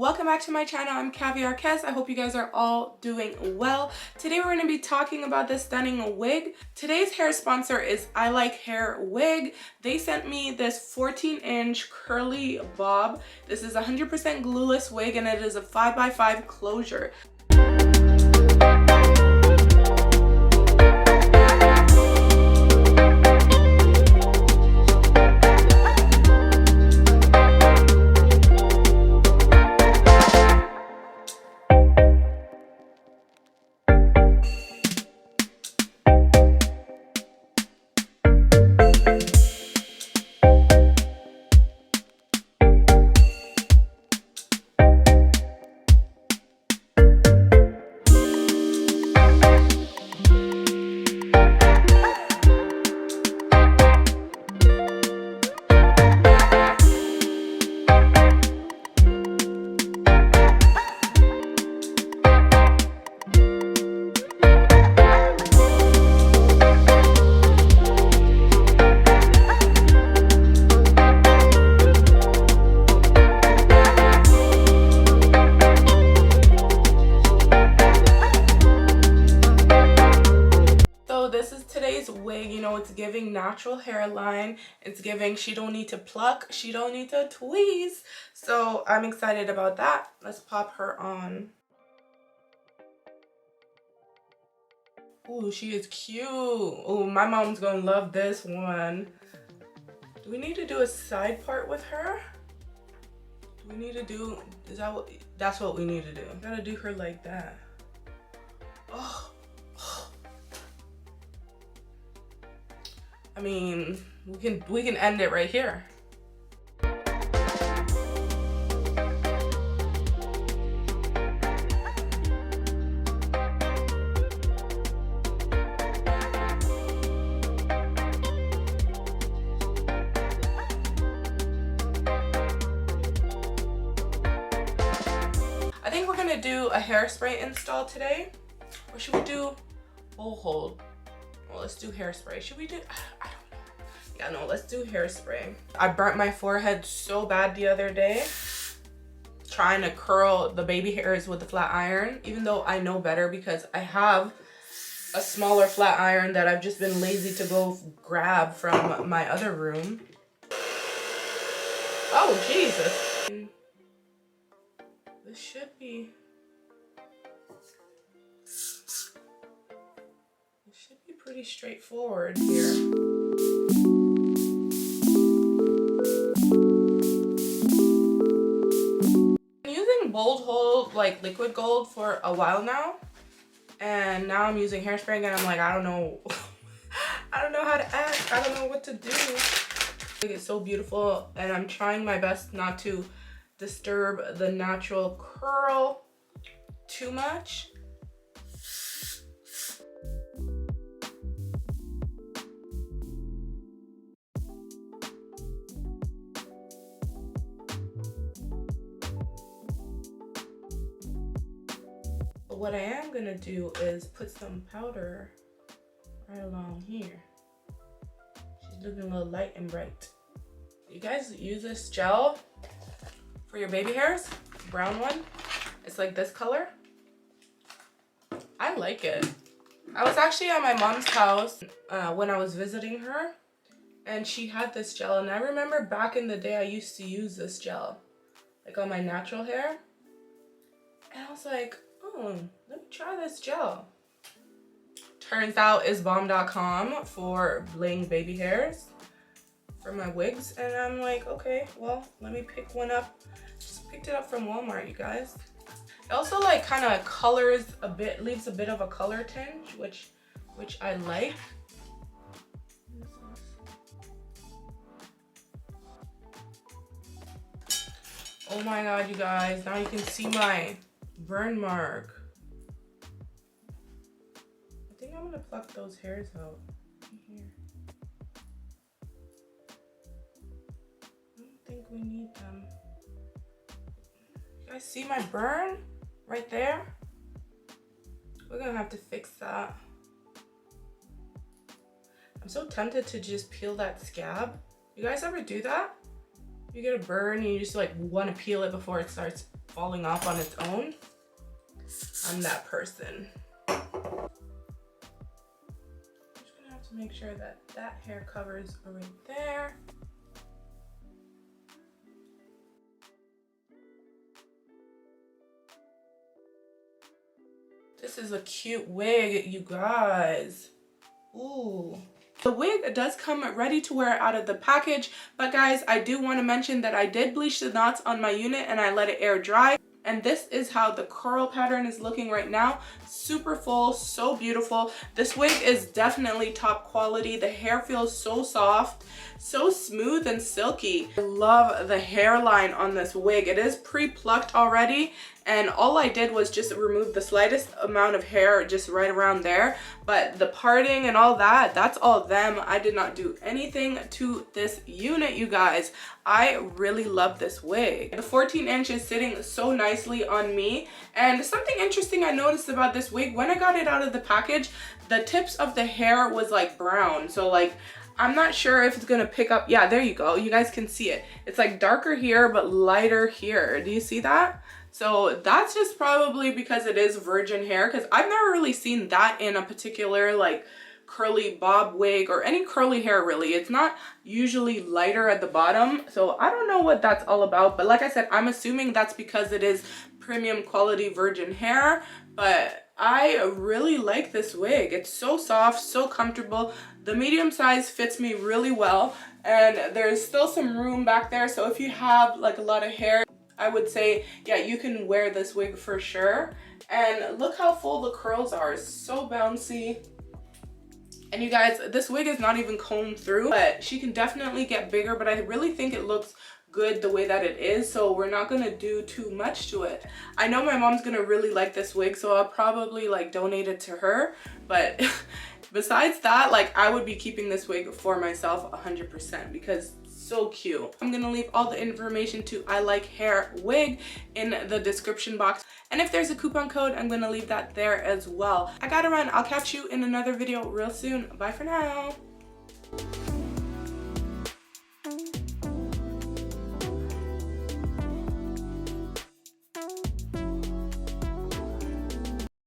welcome back to my channel. I'm Caviarkezzy. I hope you guys are all doing well. Today we're going to be talking about this stunning wig. Today's hair sponsor is Ilikehairwig. They sent me this 14-inch curly bob. This is 100% glueless wig and it is a 5x5 closure. Wig, you know, it's giving natural hairline. It's giving she don't need to pluck, she don't need to tweeze. So I'm excited about that. Let's pop her on. Ooh, she is cute. Ooh, my mom's gonna love this one. Do we need to do a side part with her? Do we need to do, is that what, that's what we need to do. Gotta do her like that. Oh. I mean, we can end it right here. I think we're gonna do a hairspray install today, or should we do bowl hold? Well, let's do hairspray. Should we do, I don't know. Yeah, no, let's do hairspray. I burnt my forehead so bad the other day trying to curl the baby hairs with the flat iron, even though I know better because I have a smaller flat iron that I've just been lazy to go grab from my other room. Oh, Jesus. This should be... pretty straightforward here. I'm using Bold Hold like liquid gold for a while now, and now I'm using hairspray again. I'm like, I don't know I don't know how to act. I don't know what to do. It's so beautiful, and I'm trying my best not to disturb the natural curl too much. What I am gonna do is put some powder right along here. She's looking a little light and bright. You guys use this gel for your baby hairs? Brown one. It's like this color. I like it. I was actually at my mom's house when I was visiting her, and she had this gel, and I remember back in the day I used to use this gel like on my natural hair, and I was like, oh, let me try this gel. Turns out it's bomb.com for bling baby hairs for my wigs, and I'm like, okay, well, let me pick one up. Just picked it up from Walmart, you guys. It also like kind of colors a bit, leaves a bit of a color tinge, which I like. Oh my god, you guys, now you can see my burn mark. I think I'm gonna pluck those hairs out here. I don't think we need them. You guys see my burn right there? We're gonna have to fix that. I'm so tempted to just peel that scab. You guys ever do that? You get a burn and you just like want to peel it before it starts falling off on its own. I'm that person. I'm just gonna have to make sure that that hair covers right there. This is a cute wig, you guys. Ooh. The wig does come ready to wear out of the package, but guys, I do want to mention that I did bleach the knots on my unit and I let it air dry. And this is how the curl pattern is looking right now. Super full, so beautiful. This wig is definitely top quality. The hair feels so soft, so smooth and silky. I love the hairline on this wig. It is pre-plucked already, and all I did was just remove the slightest amount of hair just right around there. But the parting and all that, that's all them. I did not do anything to this unit, you guys. I really love this wig. The 14 inch is sitting so nicely on me. And something interesting I noticed about this wig, when I got it out of the package, the tips of the hair was like brown. So like, I'm not sure if it's gonna pick up. Yeah, there you go. You guys can see it. It's like darker here, but lighter here. Do you see that? So that's just probably because it is virgin hair, because I've never really seen that in a particular like curly bob wig or any curly hair really. It's not usually lighter at the bottom. So I don't know what that's all about. But like I said, I'm assuming that's because it is premium quality virgin hair. But I really like this wig. It's so soft, so comfortable. The medium size fits me really well. And there's still some room back there. So if you have like a lot of hair, I would say, yeah, you can wear this wig for sure. And look how full the curls are. It's so bouncy. And you guys, this wig is not even combed through, but she can definitely get bigger, but I really think it looks good the way that it is, so we're not gonna do too much to it. I know my mom's gonna really like this wig, so I'll probably like donate it to her, but besides that, like I would be keeping this wig for myself 100% because so cute. I'm gonna leave all the information to I Like Hair wig in the description box. And if there's a coupon code, I'm gonna leave that there as well. I gotta run. I'll catch you in another video real soon. Bye for now.